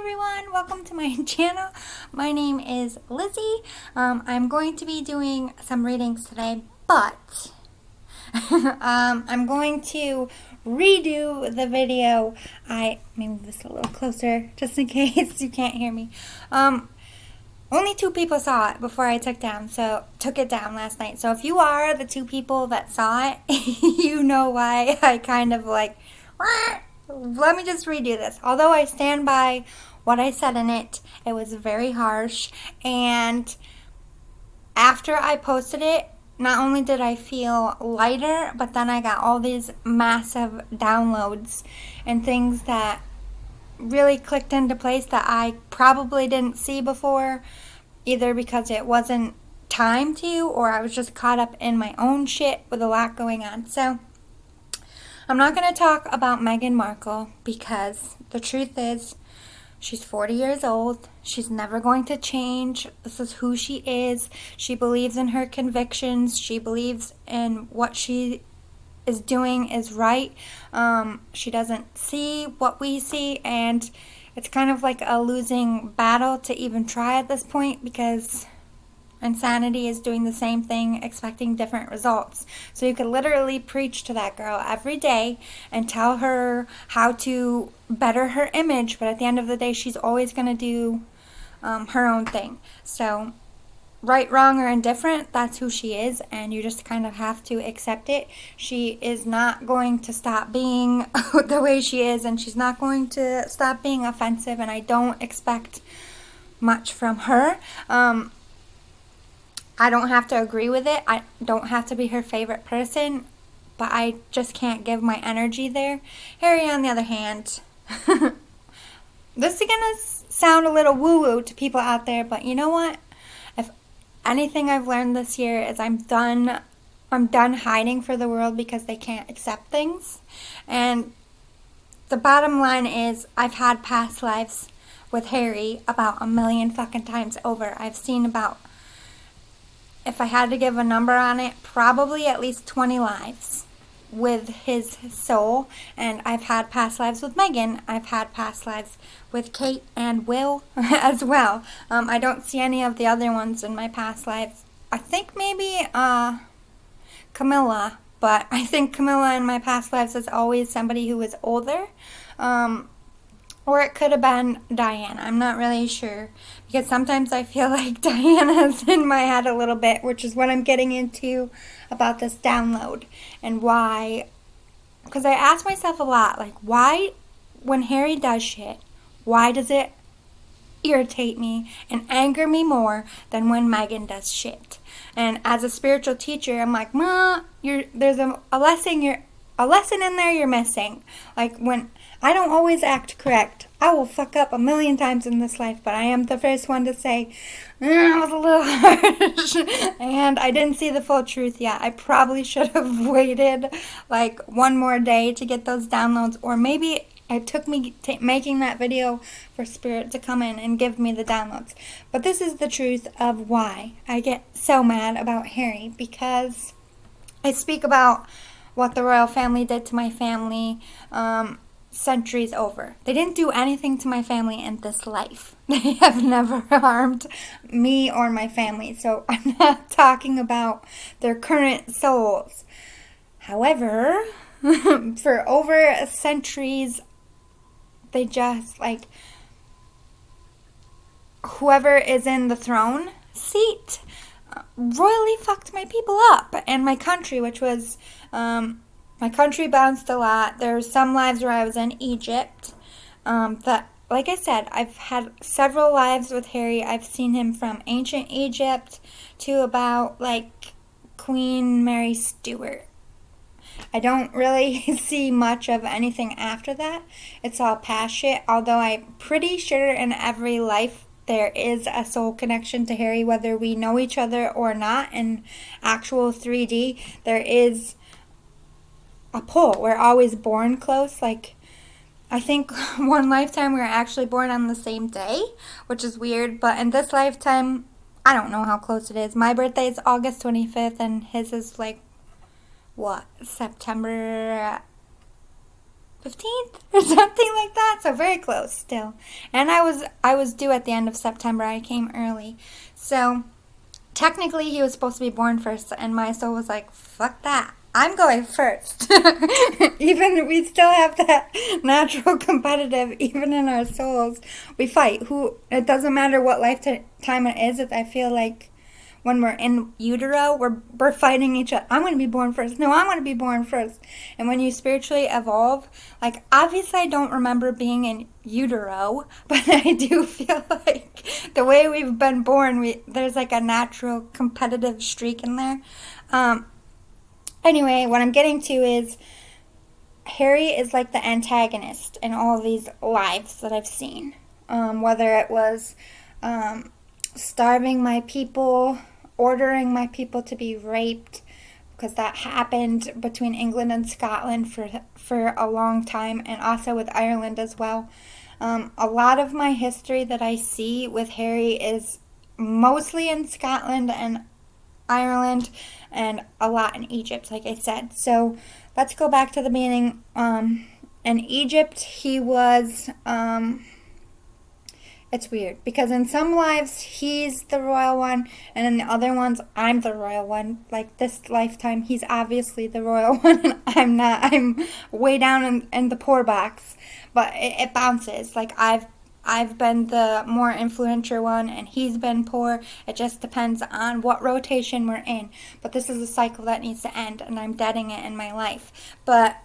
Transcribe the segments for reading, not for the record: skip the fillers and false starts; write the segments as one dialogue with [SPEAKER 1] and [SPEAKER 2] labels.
[SPEAKER 1] everyone, welcome to my channel. My name is Lizzie. I'm going to be doing some readings today, but I'm going to redo the video. Let me move this a little closer just in case you can't hear me. Only 2 people saw it before I took it down last night. So if you are the 2 people that saw it, you know why I kind of like, let me just redo this. Although I stand by what I said in it, it was very harsh. And after I posted it, not only did I feel lighter, but then I got all these massive downloads and things that really clicked into place that I probably didn't see before, either because it wasn't time to, or I was just caught up in my own shit with a lot going on. So I'm not going to talk about Meghan Markle because the truth is she's 40 years old. She's never going to change. This is who she is. She believes in her convictions. She believes in what she is doing is right. She doesn't see what we see, and it's kind of like a losing battle to even try at this point because insanity is doing the same thing, expecting different results. So you could literally preach to that girl every day and tell her how to better her image, but at the end of the day, she's always going to do her own thing. So right, wrong, or indifferent, that's who she is, and you just kind of have to accept it. She is not going to stop being the way she is, and she's not going to stop being offensive, and I don't expect much from her. I don't have to agree with it. I don't have to be her favorite person, but I just can't give my energy there. Harry, on the other hand, this is going to sound a little woo-woo to people out there, but you know what? If anything I've learned this year is I'm done hiding for the world because they can't accept things. And the bottom line is I've had past lives with Harry about 1,000,000 fucking times over. I've seen about, if I had to give a number on it, probably at least 20 lives with his soul. And I've had past lives with Meghan. I've had past lives with Kate and Will as well. I don't see any of the other ones in my past lives. I think maybe Camilla, but I think Camilla in my past lives is always somebody who was older. Or it could have been Diana. I'm not really sure. Because sometimes I feel like Diana's in my head a little bit, which is what I'm getting into about this download. And why. Because I ask myself a lot, like, why, when Harry does shit, why does it irritate me and anger me more than when Meghan does shit? And as a spiritual teacher, I'm like, Ma, there's a lesson in there you're missing. Like, when I don't always act correct. I will fuck up 1,000,000 times in this life, but I am the first one to say, I was a little harsh, and I didn't see the full truth yet. I probably should have waited like one more day to get those downloads, or maybe it took me making that video for Spirit to come in and give me the downloads. But this is the truth of why I get so mad about Harry, because I speak about what the royal family did to my family centuries over. They didn't do anything to my family in this life. They have never harmed me or my family. So I'm not talking about their current souls. However, for over centuries, they just, like, whoever is in the throne seat royally fucked my people up, and my country, which was, my country bounced a lot. There were some lives where I was in Egypt. That, like I said, I've had several lives with Harry. I've seen him from ancient Egypt to about, like, Queen Mary Stuart. I don't really see much of anything after that. It's all past shit, although I'm pretty sure in every life there is a soul connection to Harry, whether we know each other or not. In actual 3D, there is a pull. We're always born close. Like, I think one lifetime we were actually born on the same day, which is weird. But in this lifetime, I don't know how close it is. My birthday is August 25th, and his is like, what, September 15th or something like that. So very close still. And I was due at the end of September. I came early. So technically he was supposed to be born first, and my soul was like, fuck that. I'm going first. Even we still have that natural competitive, even in our souls. We fight. It doesn't matter what lifetime it is. I feel like when we're in utero, we're fighting each other. I'm going to be born first. No, I'm going to be born first. And when you spiritually evolve, like, obviously I don't remember being in utero, but I do feel like the way we've been born, there's like a natural competitive streak in there. Anyway, what I'm getting to is Harry is like the antagonist in all of these lives that I've seen. Whether it was starving my people, ordering my people to be raped, because that happened between England and Scotland for a long time, and also with Ireland as well. A lot of my history that I see with Harry is mostly in Scotland and Ireland, and a lot in Egypt, like I said. So let's go back to the beginning. In Egypt, he was, it's weird, because in some lives, he's the royal one, and in the other ones, I'm the royal one. Like this lifetime, he's obviously the royal one, and I'm not. I'm way down in the poor box. But it bounces. Like I've been the more influential one, and he's been poor. It just depends on what rotation we're in. But this is a cycle that needs to end, and I'm deading it in my life. But,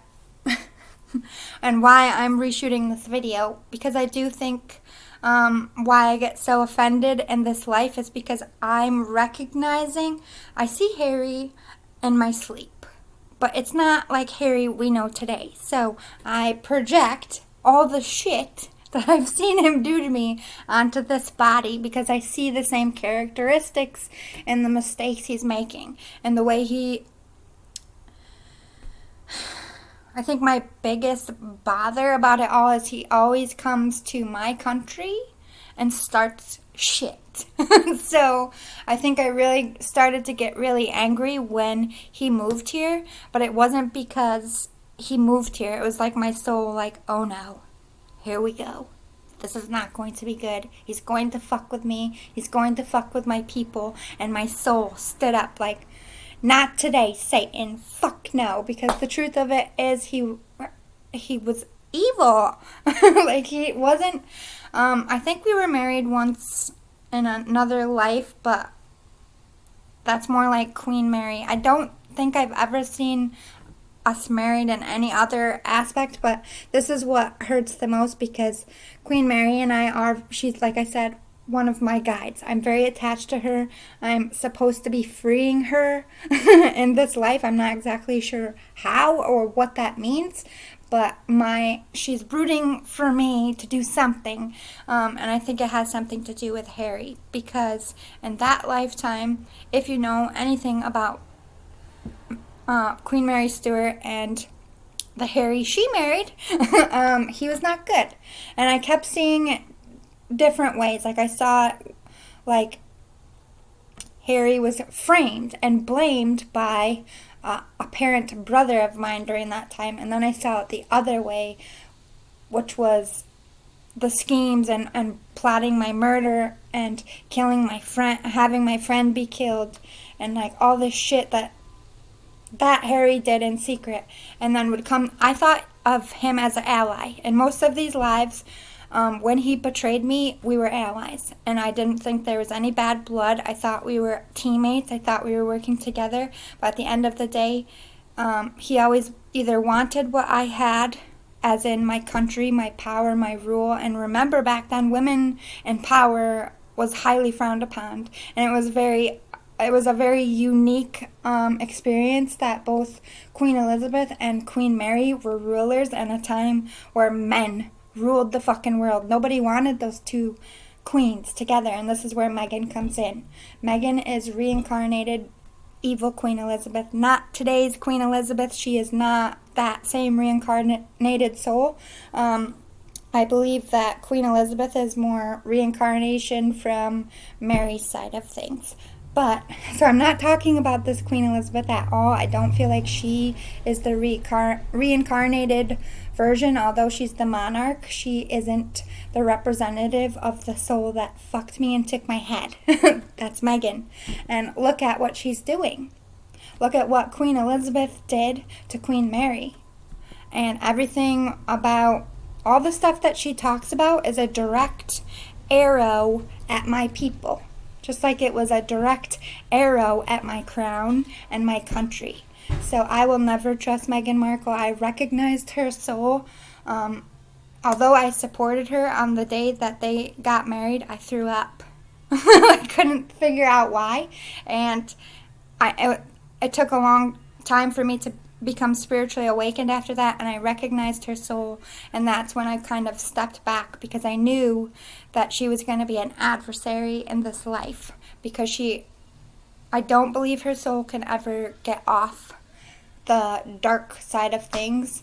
[SPEAKER 1] and why I'm reshooting this video, because I do think why I get so offended in this life is because I'm recognizing, I see Harry in my sleep. But it's not like Harry we know today. So I project all the shit that I've seen him do to me onto this body, because I see the same characteristics and the mistakes he's making and the way I think my biggest bother about it all is he always comes to my country and starts shit. So I think I really started to get really angry when he moved here, but it wasn't because he moved here. It was like my soul, like, oh no. Here we go. This is not going to be good. He's going to fuck with me. He's going to fuck with my people. And my soul stood up like, not today, Satan. Fuck no. Because the truth of it is he was evil. Like, he wasn't... I think we were married once in another life, but that's more like Queen Mary. I don't think I've ever seen us married in any other aspect, but this is what hurts the most, because Queen Mary and she's, like I said, one of my guides. I'm very attached to her. I'm supposed to be freeing her in this life. I'm not exactly sure how or what that means, but she's rooting for me to do something, and I think it has something to do with Harry, because in that lifetime, if you know anything about Queen Mary Stuart and the Harry she married, he was not good. And I kept seeing it different ways. Like I saw, like, Harry was framed and blamed by a parent brother of mine during that time. And then I saw it the other way, which was the schemes and plotting my murder and killing my friend, having my friend be killed, and like all this shit that Harry did in secret, and then would come. I thought of him as an ally. In most of these lives, when he betrayed me, we were allies, and I didn't think there was any bad blood. I thought we were teammates. I thought we were working together, but at the end of the day, he always either wanted what I had, as in my country, my power, my rule. And remember, back then, women in power was highly frowned upon, and it was a very unique experience that both Queen Elizabeth and Queen Mary were rulers in a time where men ruled the fucking world. Nobody wanted those two queens together, and this is where Meghan comes in. Meghan is reincarnated evil Queen Elizabeth, not today's Queen Elizabeth. She is not that same reincarnated soul. I believe that Queen Elizabeth is more reincarnation from Mary's side of things. But, so I'm not talking about this Queen Elizabeth at all. I don't feel like she is the reincarnated version. Although she's the monarch, she isn't the representative of the soul that fucked me and took my head. That's Meghan. And look at what she's doing. Look at what Queen Elizabeth did to Queen Mary. And everything about all the stuff that she talks about is a direct arrow at my people. Just like it was a direct arrow at my crown and my country. So I will never trust Meghan Markle. I recognized her soul. Although I supported her on the day that they got married, I threw up. I couldn't figure out why. And it took a long time for me to become spiritually awakened after that, and I recognized her soul, and that's when I kind of stepped back, because I knew that she was going to be an adversary in this life, because I don't believe her soul can ever get off the dark side of things.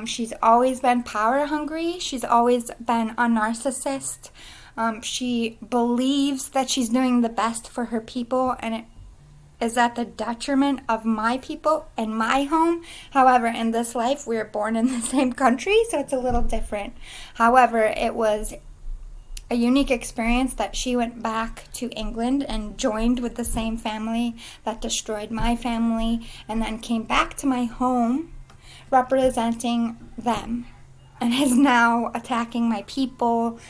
[SPEAKER 1] She's always been power hungry. She's always been a narcissist. She believes that she's doing the best for her people, and it is at the detriment of my people and my home. However, in this life, we were born in the same country, so it's a little different. However, it was a unique experience that she went back to England and joined with the same family that destroyed my family, and then came back to my home representing them, and is now attacking my people,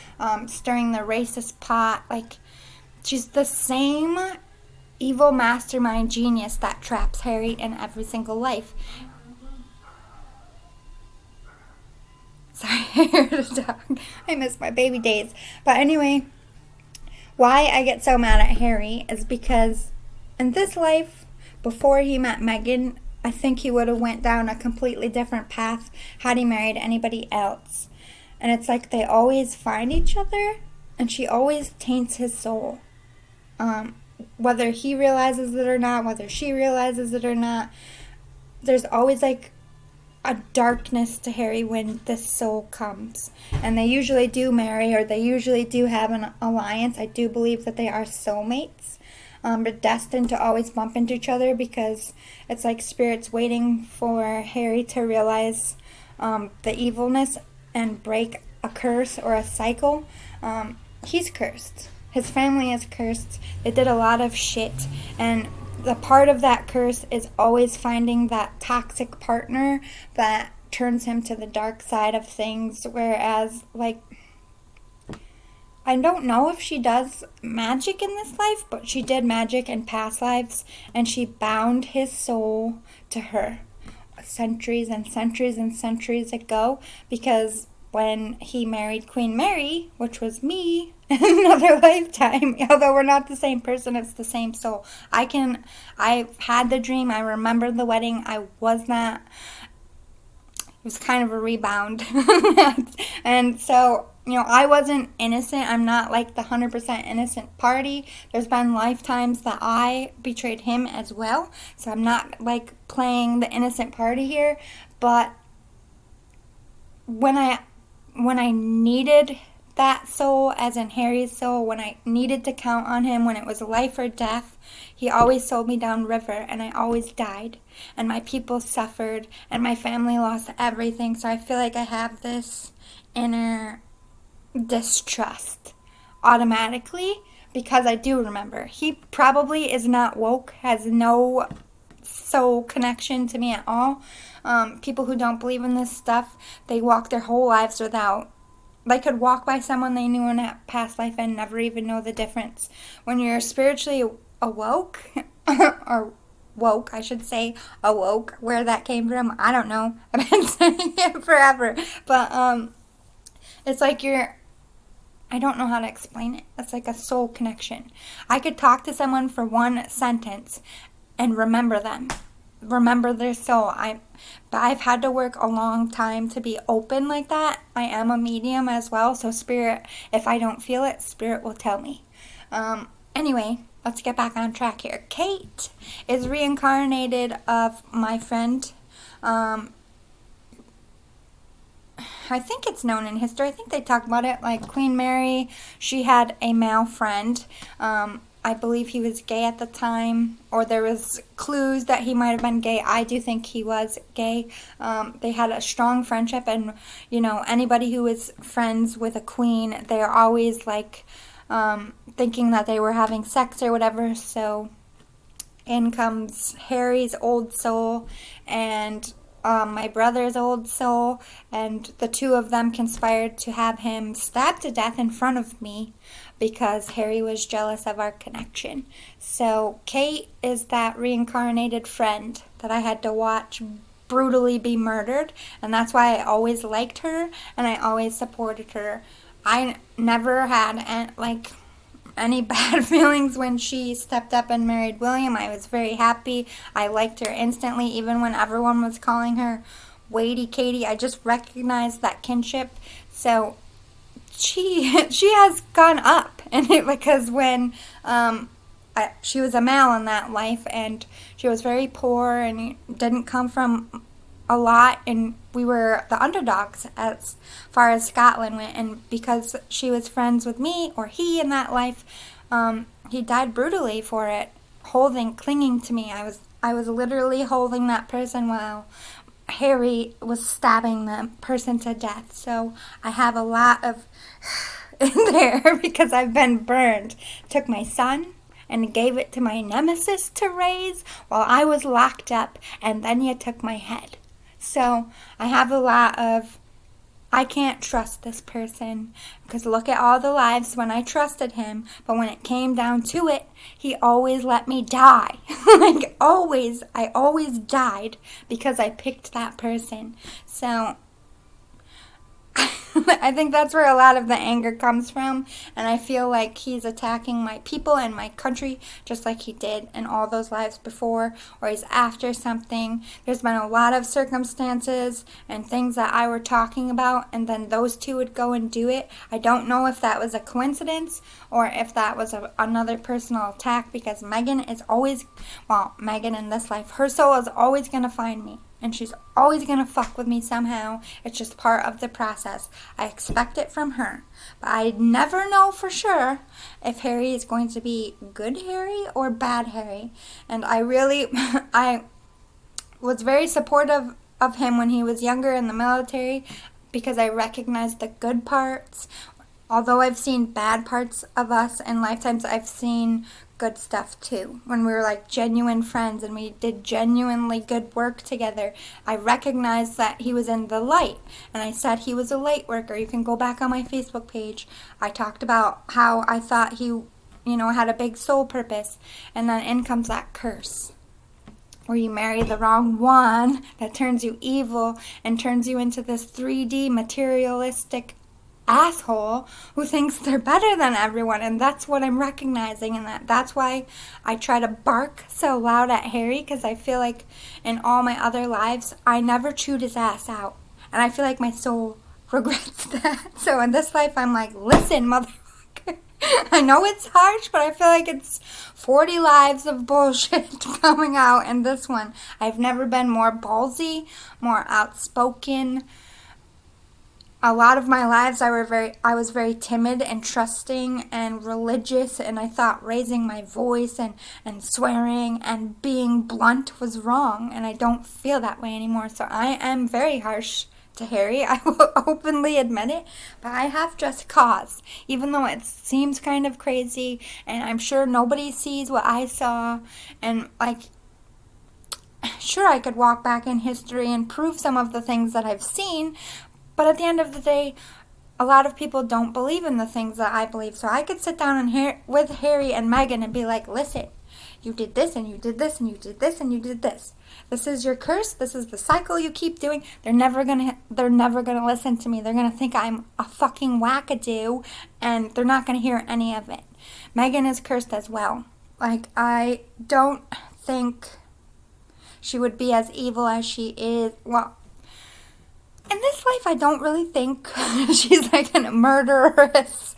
[SPEAKER 1] stirring the racist pot. Like, she's the same evil mastermind genius that traps Harry in every single life. Sorry, I heard a dog. I miss my baby days. But anyway, why I get so mad at Harry is because in this life, before he met Meghan, I think he would have went down a completely different path had he married anybody else. And it's like they always find each other, and she always taints his soul. Whether he realizes it or not, whether she realizes it or not, there's always like a darkness to Harry when this soul comes. And they usually do marry, or they usually do have an alliance. I do believe that they are soulmates, but destined to always bump into each other, because it's like spirits waiting for Harry to realize the evilness and break a curse or a cycle. He's cursed. His family is cursed. They did a lot of shit, and the part of that curse is always finding that toxic partner that turns him to the dark side of things. Whereas, like, I don't know if she does magic in this life, but she did magic in past lives, and she bound his soul to her centuries and centuries and centuries ago, because when he married Queen Mary, which was me in another lifetime, although we're not the same person, it's the same soul. I had the dream, I remember the wedding, I was not, it was kind of a rebound. And so, I wasn't innocent. I'm not like the 100% innocent party. There's been lifetimes that I betrayed him as well. So I'm not like playing the innocent party here. But when I needed that soul, as in Harry's soul, when I needed to count on him, when it was life or death, he always sold me down river, and I always died, and my people suffered, and my family lost everything. So I feel like I have this inner distrust automatically, because I do remember. He probably is not woke, has no soul connection to me at all. People who don't believe in this stuff, they walk their whole lives without. They could walk by someone they knew in a past life and never even know the difference. When you're spiritually awoke, or woke, I should say, awoke, where that came from, I don't know. I've been saying it forever. But it's like I don't know how to explain it. It's like a soul connection. I could talk to someone for one sentence and remember them. Remember their soul. But I've had to work a long time to be open like that. I am a medium as well, so spirit, if I don't feel it, spirit will tell me. Anyway, let's get back on track here. Kate is reincarnated of my friend. I think it's known in history. I think they talk about it. Like Queen Mary, she had a male friend. I believe he was gay at the time, or there was clues that he might have been gay. I do think he was gay. They had a strong friendship, and anybody who was friends with a queen, they're always like thinking that they were having sex or whatever. So in comes Harry's old soul and my brother's old soul, and the two of them conspired to have him stabbed to death in front of me because Harry was jealous of our connection. So Kate is that reincarnated friend that I had to watch brutally be murdered, and that's why I always liked her and I always supported her. I never had any bad feelings when she stepped up and married William. I was very happy. I liked her instantly, even when everyone was calling her Wadey Katie. I just recognized that kinship. So she has gone up, and because when she was a male in that life, and she was very poor and didn't come from a lot, and we were the underdogs as far as Scotland went, and because she was friends with me, or he in that life, he died brutally for it, clinging to me. I was literally holding that person while Harry was stabbing the person to death. So I have a lot of in there because I've been burned. Took my son and gave it to my nemesis to raise while I was locked up, and then you took my head. So I have a lot of, I can't trust this person, because look at all the lives when I trusted him, but when it came down to it, he always let me die. I always died because I picked that person. So I think that's where a lot of the anger comes from, and I feel like he's attacking my people and my country just like he did in all those lives before, or he's after something. There's been a lot of circumstances and things that I were talking about, and then those two would go and do it. I don't know if that was a coincidence or if that was another personal attack, because Megan in this life, her soul is always going to find me. And she's always going to fuck with me somehow. It's just part of the process. I expect it from her. But I never know for sure if Harry is going to be good Harry or bad Harry. And I was very supportive of him when he was younger in the military, because I recognized the good parts. Although I've seen bad parts of us in lifetimes, I've seen good stuff too. When we were like genuine friends and we did genuinely good work together, I recognized that he was in the light, and I said he was a light worker. You can go back on my Facebook page. I talked about how I thought he, had a big soul purpose, and then in comes that curse where you marry the wrong one that turns you evil and turns you into this 3D materialistic asshole who thinks they're better than everyone. And that's what I'm recognizing, and that's why I try to bark so loud at Harry, because I feel like in all my other lives I never chewed his ass out, and I feel like my soul regrets that. So in this life I'm like, listen, motherfucker, I know it's harsh, but I feel like it's 40 lives of bullshit coming out in this one. I've never been more ballsy, more outspoken. A lot of my lives I was very timid and trusting and religious, and I thought raising my voice and swearing and being blunt was wrong, and I don't feel that way anymore. So I am very harsh to Harry. I will openly admit it, but I have just cause, even though it seems kind of crazy, and I'm sure nobody sees what I saw, and sure, I could walk back in history and prove some of the things that I've seen, but at the end of the day, a lot of people don't believe in the things that I believe. So I could sit down with Harry and Meghan and be like, listen, you did this and you did this and you did this and you did this. This is your curse. This is the cycle you keep doing. They're never gonna listen to me. They're gonna think I'm a fucking wackadoo, and they're not gonna hear any of it. Meghan is cursed as well. I don't think she would be as evil as she is. Well, in this life, I don't really think she's like a murderess.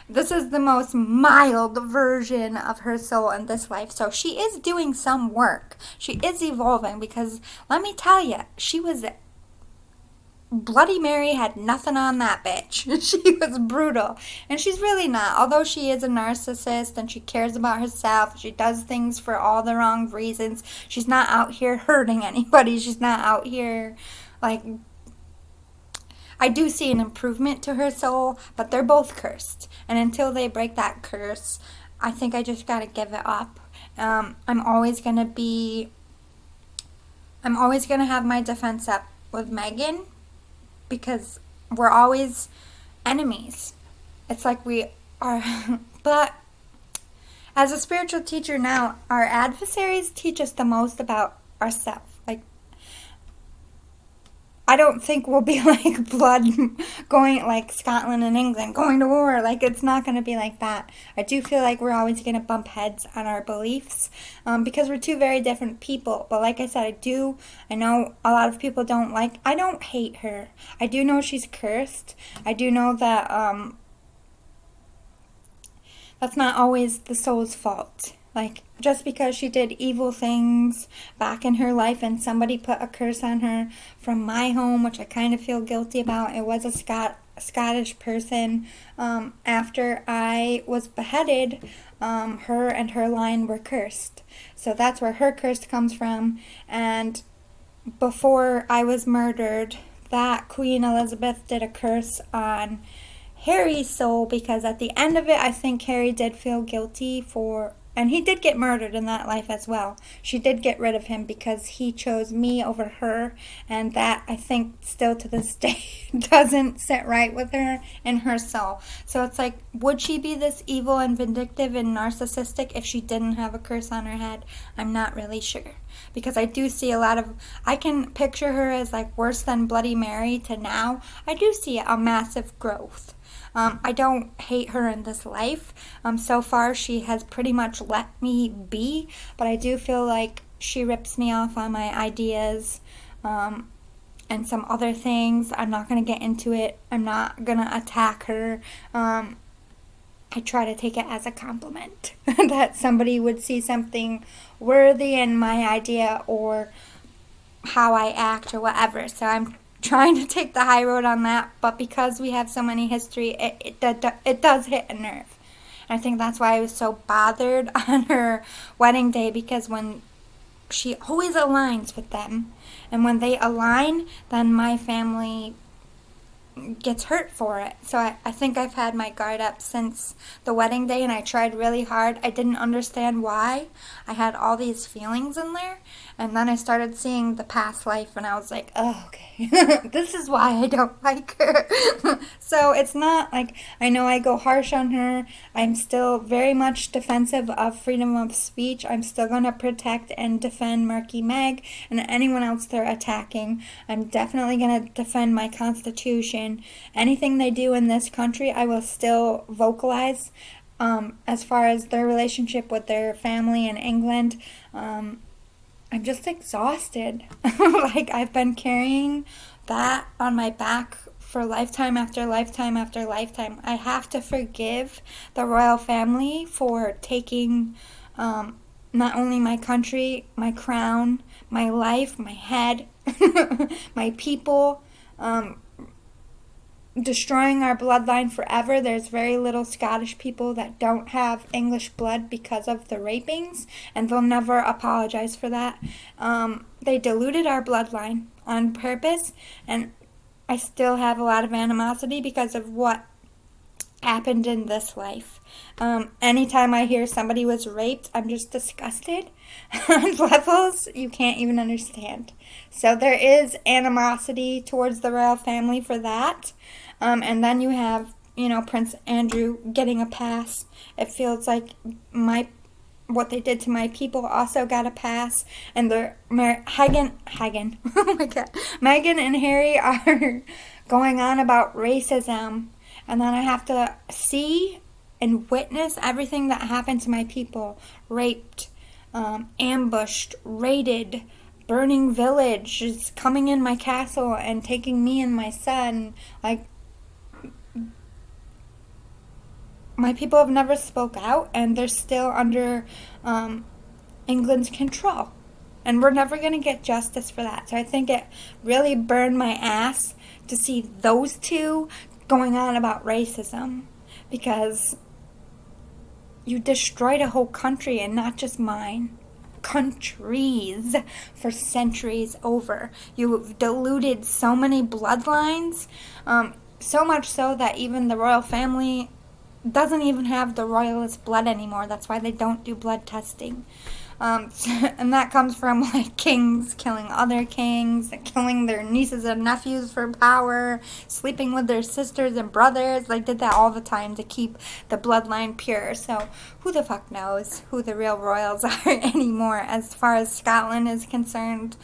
[SPEAKER 1] This is the most mild version of her soul in this life. So she is doing some work. She is evolving, because let me tell you, she was Bloody Mary had nothing on that bitch. She was brutal. And she's really not. Although she is a narcissist and she cares about herself, she does things for all the wrong reasons. She's not out here hurting anybody. She's not out here, like, I do see an improvement to her soul, but they're both cursed. And until they break that curse, I think I just gotta give it up. I'm always gonna have my defense up with Megan, because we're always enemies. It's like we are, but as a spiritual teacher now, our adversaries teach us the most about ourselves. Like, I don't think we'll be like blood going, like Scotland and England going to war. Like, it's not going to be like that. I do feel like we're always going to bump heads on our beliefs, because we're two very different people. But like I said, I know a lot of people I don't hate her. I do know she's cursed. I do know that that's not always the soul's fault. Like, just because she did evil things back in her life and somebody put a curse on her from my home, which I kind of feel guilty about. It was a Scottish person. After I was beheaded, her and her line were cursed. So that's where her curse comes from. And before I was murdered, that Queen Elizabeth did a curse on Harry's soul, because at the end of it, I think Harry did feel guilty and he did get murdered in that life as well. She did get rid of him because he chose me over her, and that, I think, still to this day doesn't sit right with her and her soul. So it's like, would she be this evil and vindictive and narcissistic if she didn't have a curse on her head? I'm not really sure. Because I do see I can picture her as like worse than Bloody Mary to now. I do see a massive growth. I don't hate her in this life. So far, she has pretty much let me be, but I do feel like she rips me off on my ideas and some other things. I'm not going to get into it. I'm not going to attack her. I try to take it as a compliment that somebody would see something worthy in my idea or how I act or whatever. So I'm trying to take the high road on that, but because we have so many history, it does hit a nerve. And I think that's why I was so bothered on her wedding day, because when she always aligns with them, and when they align, then my family gets hurt for it. So I think I've had my guard up since the wedding day, and I tried really hard. I didn't understand why I had all these feelings in there, and then I started seeing the past life, and I was like, oh, okay. This is why I don't like her. So it's not like, I know I go harsh on her. I'm still very much defensive of freedom of speech. I'm still going to protect and defend Marky Meg and anyone else they're attacking. I'm definitely going to defend my Constitution. Anything they do in this country, I will still vocalize. As far as their relationship with their family in England, I'm just exhausted. Like, I've been carrying that on my back for lifetime after lifetime after lifetime. I have to forgive the royal family for taking not only my country, my crown, my life, my head, my people, destroying our bloodline forever. There's very little Scottish people that don't have English blood because of the rapings, and they'll never apologize for that. They diluted our bloodline on purpose, and I still have a lot of animosity because of what happened in this life. Anytime I hear somebody was raped, I'm just disgusted on levels you can't even understand. So there is animosity towards the royal family for that. And then you have, Prince Andrew getting a pass. It feels like what they did to my people also got a pass. And Meghan, oh my God, Meghan and Harry are going on about racism. And then I have to see and witness everything that happened to my people. Raped, ambushed, raided, burning villages, coming in my castle and taking me and my son. Like, my people have never spoke out, and they're still under England's control. And we're never going to get justice for that. So I think it really burned my ass to see those two going on about racism, because you destroyed a whole country, and not just mine, countries, for centuries over. You've diluted so many bloodlines, so much so that even the royal family doesn't even have the royalist blood anymore. That's why they don't do blood testing. And that comes from like kings killing other kings, killing their nieces and nephews for power, sleeping with their sisters and brothers. They did that all the time to keep the bloodline pure. So who the fuck knows who the real royals are anymore? As far as Scotland is concerned,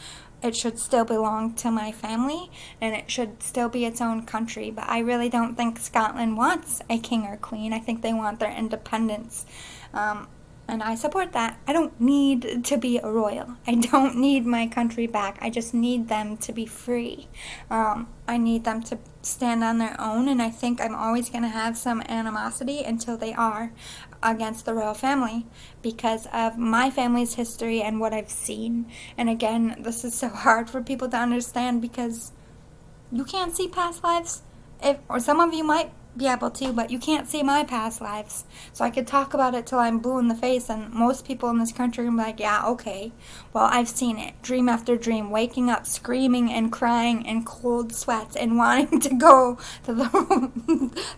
[SPEAKER 1] it should still belong to my family, and it should still be its own country. But I really don't think Scotland wants a king or queen. I think they want their independence. And I support that. I don't need to be a royal. I don't need my country back. I just need them to be free. I need them to stand on their own, and I think I'm always going to have some animosity until they are against the royal family because of my family's history and what I've seen. And again, this is so hard for people to understand because you can't see past lives. Or some of you might be able to, but you can't see my past lives. So I could talk about it till I'm blue in the face, and most people in this country are like, yeah, okay, well, I've seen it, dream after dream, waking up screaming and crying in cold sweats and wanting to go to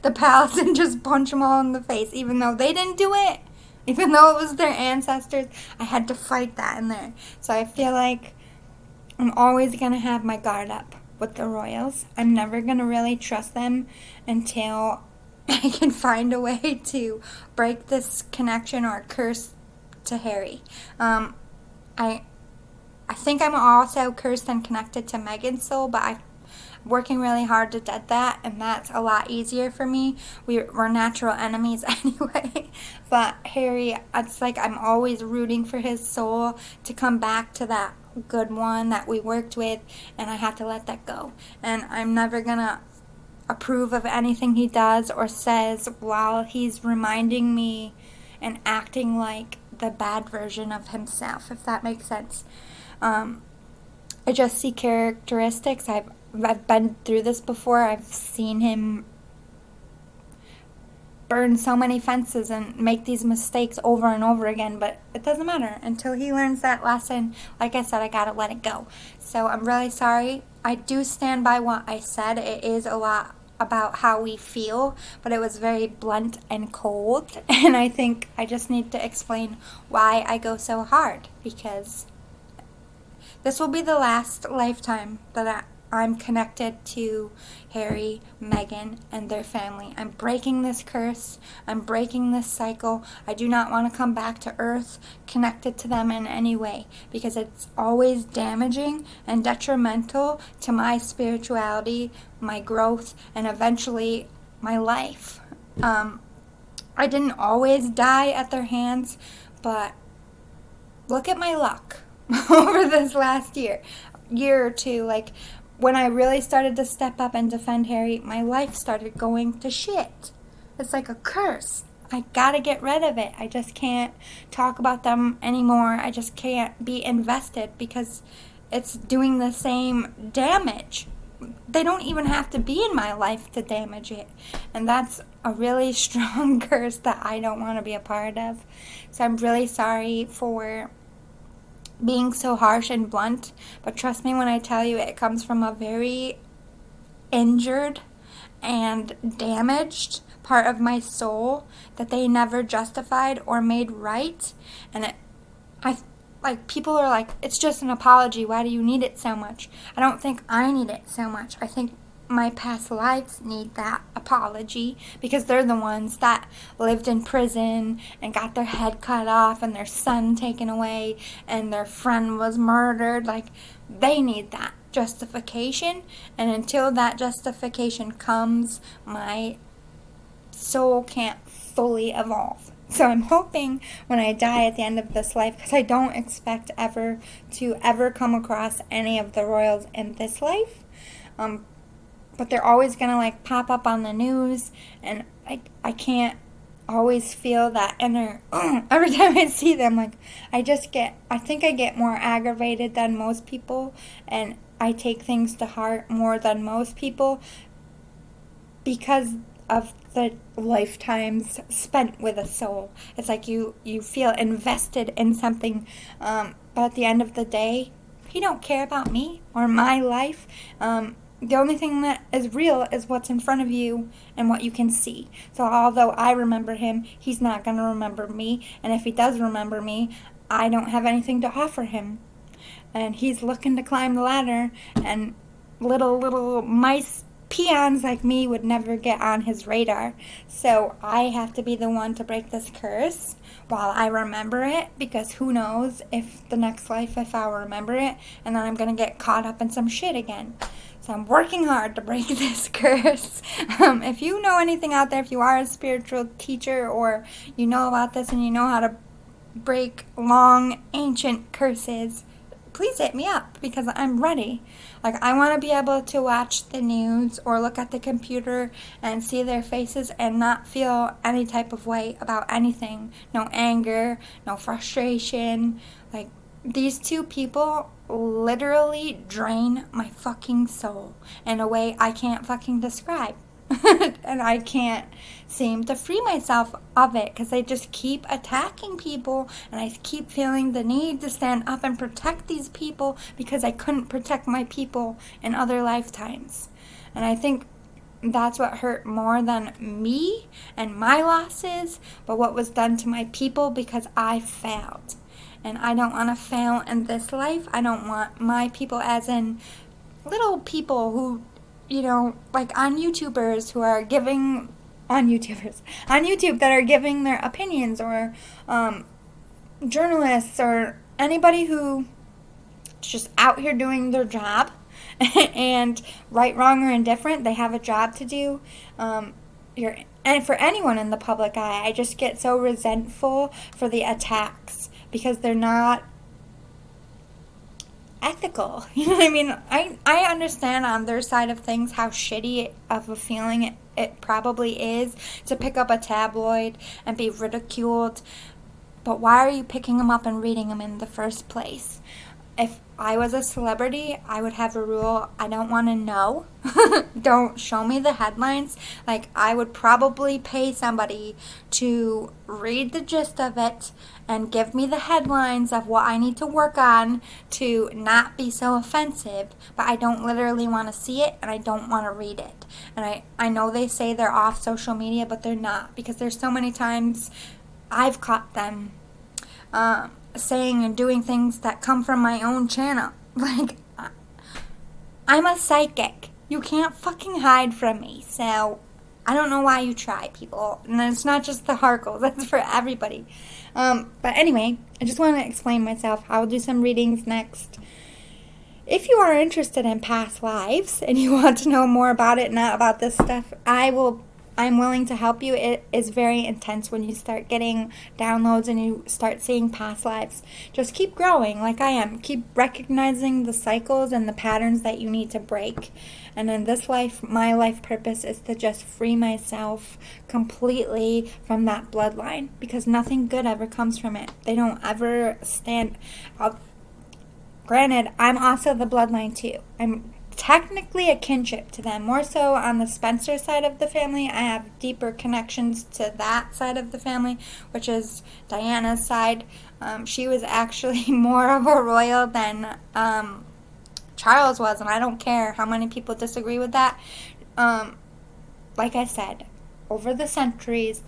[SPEAKER 1] the palace and just punch them all in the face, even though they didn't do it, even though it was their ancestors. I had to fight that in there. So I feel like I'm always going to have my guard up with the royals. I'm never going to really trust them until I can find a way to break this connection or curse to Harry. I think I'm also cursed and connected to Meghan's soul, but I'm working really hard to dead that, and that's a lot easier for me. We're natural enemies anyway. But Harry, it's like I'm always rooting for his soul to come back to that good one that we worked with, and I have to let that go. And I'm never gonna approve of anything he does or says while he's reminding me and acting like the bad version of himself, if that makes sense. I just see characteristics. I've been through this before. I've seen him burn so many fences and make these mistakes over and over again, but it doesn't matter until he learns that lesson. Like I said, I gotta let it go. So I'm really sorry. I do stand by what I said. It is a lot about how we feel, but it was very blunt and cold, and I think I just need to explain why I go so hard, because this will be the last lifetime that I'm connected to Harry, Meghan, and their family. I'm breaking this curse. I'm breaking this cycle. I do not want to come back to Earth connected to them in any way, because it's always damaging and detrimental to my spirituality, my growth, and eventually my life. I didn't always die at their hands, but look at my luck over this last year or two. Like, when I really started to step up and defend Harry, my life started going to shit. It's like a curse. I gotta get rid of it. I just can't talk about them anymore. I just can't be invested because it's doing the same damage. They don't even have to be in my life to damage it. And that's a really strong curse that I don't want to be a part of. So I'm really sorry for being so harsh and blunt, but trust me when I tell you, it comes from a very injured and damaged part of my soul that they never justified or made right. And people are like, it's just an apology, why do you need it so much? I don't think I need it so much. I think my past lives need that apology, because they're the ones that lived in prison and got their head cut off and their son taken away and their friend was murdered. Like, they need that justification, and until that justification comes, my soul can't fully evolve. So I'm hoping when I die at the end of this life, because I don't expect to ever come across any of the royals in this life, but they're always going to pop up on the news, and I can't always feel that inner, every time I see them, I think I get more aggravated than most people, and I take things to heart more than most people because of the lifetimes spent with a soul. It's like you feel invested in something, but at the end of the day, he don't care about me or my life. The only thing that is real is what's in front of you and what you can see. So although I remember him, he's not going to remember me. And if he does remember me, I don't have anything to offer him. And he's looking to climb the ladder, and little mice peons like me would never get on his radar. So I have to be the one to break this curse while I remember it, because who knows if the next life, if I'll remember it, and then I'm going to get caught up in some shit again. So I'm working hard to break this curse. If you know anything out there, if you are a spiritual teacher or you know about this and you know how to break long, ancient curses, please hit me up, because I'm ready. Like, I want to be able to watch the news or look at the computer and see their faces and not feel any type of way about anything. No anger, no frustration. Like, these two people literally drain my fucking soul in a way I can't fucking describe. And I can't seem to free myself of it, because they just keep attacking people, and I keep feeling the need to stand up and protect these people because I couldn't protect my people in other lifetimes. And I think that's what hurt more than me and my losses, but what was done to my people, because I failed. And I don't want to fail in this life. I don't want my people, as in little people who, like on YouTubers who are giving, on YouTube that are giving their opinions, or journalists, or anybody who is just out here doing their job, and right, wrong, or indifferent, they have a job to do. And for anyone in the public eye, I just get so resentful for the attacks, because they're not ethical. You know what I mean? I understand on their side of things how shitty of a feeling it probably is to pick up a tabloid and be ridiculed. But why are you picking them up and reading them in the first place? If I was a celebrity, I would have a rule: I don't want to know. Don't show me the headlines. Like, I would probably pay somebody to read the gist of it and give me the headlines of what I need to work on to not be so offensive. But I don't literally want to see it, and I don't want to read it. And I know they say they're off social media, but they're not, because there's so many times I've caught them saying and doing things that come from my own channel. Like, I'm a psychic. You can't fucking hide from me. So, I don't know why you try, people. And it's not just the Harkles. That's for everybody. But anyway, I just want to explain myself. I will do some readings next. If you are interested in past lives and you want to know more about it, not about this stuff, I'm willing to help you. It is very intense when you start getting downloads and you start seeing past lives. Just keep growing like I am. Keep recognizing the cycles and the patterns that you need to break. And in this life, my life purpose is to just free myself completely from that bloodline, because nothing good ever comes from it. They don't ever stand up. Granted, I'm also the bloodline too. I'm technically a kinship to them, more so on the Spencer side of the family. I have deeper connections to that side of the family, which is Diana's side. She was actually more of a royal than Charles was, and I don't care how many people disagree with that. Like I said, over the centuries,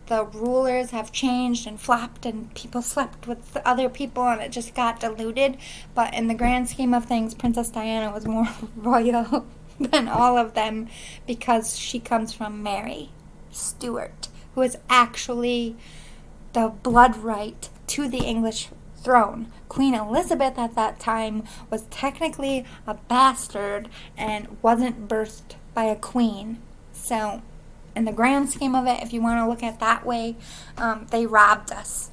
[SPEAKER 1] the rulers have changed and flopped, and people slept with the other people, and it just got diluted. But in the grand scheme of things, Princess Diana was more royal than all of them, because she comes from Mary Stuart, who is actually the blood right to the English throne. Queen Elizabeth at that time was technically a bastard and wasn't birthed by a queen. So, in the grand scheme of it, if you want to look at it that way, they robbed us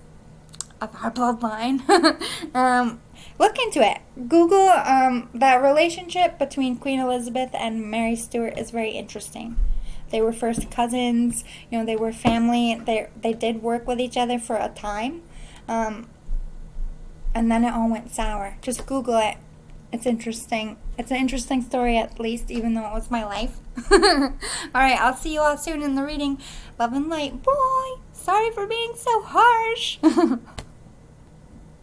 [SPEAKER 1] of our bloodline. Look into it. Google that relationship between Queen Elizabeth and Mary Stuart is very interesting. They were first cousins. They were family. They did work with each other for a time, and then it all went sour. Just Google it. it's interesting. It's an interesting story, at least, even though it was my life. Alright, I'll see you all soon in the reading. Love and light. Bye. Sorry for being so harsh.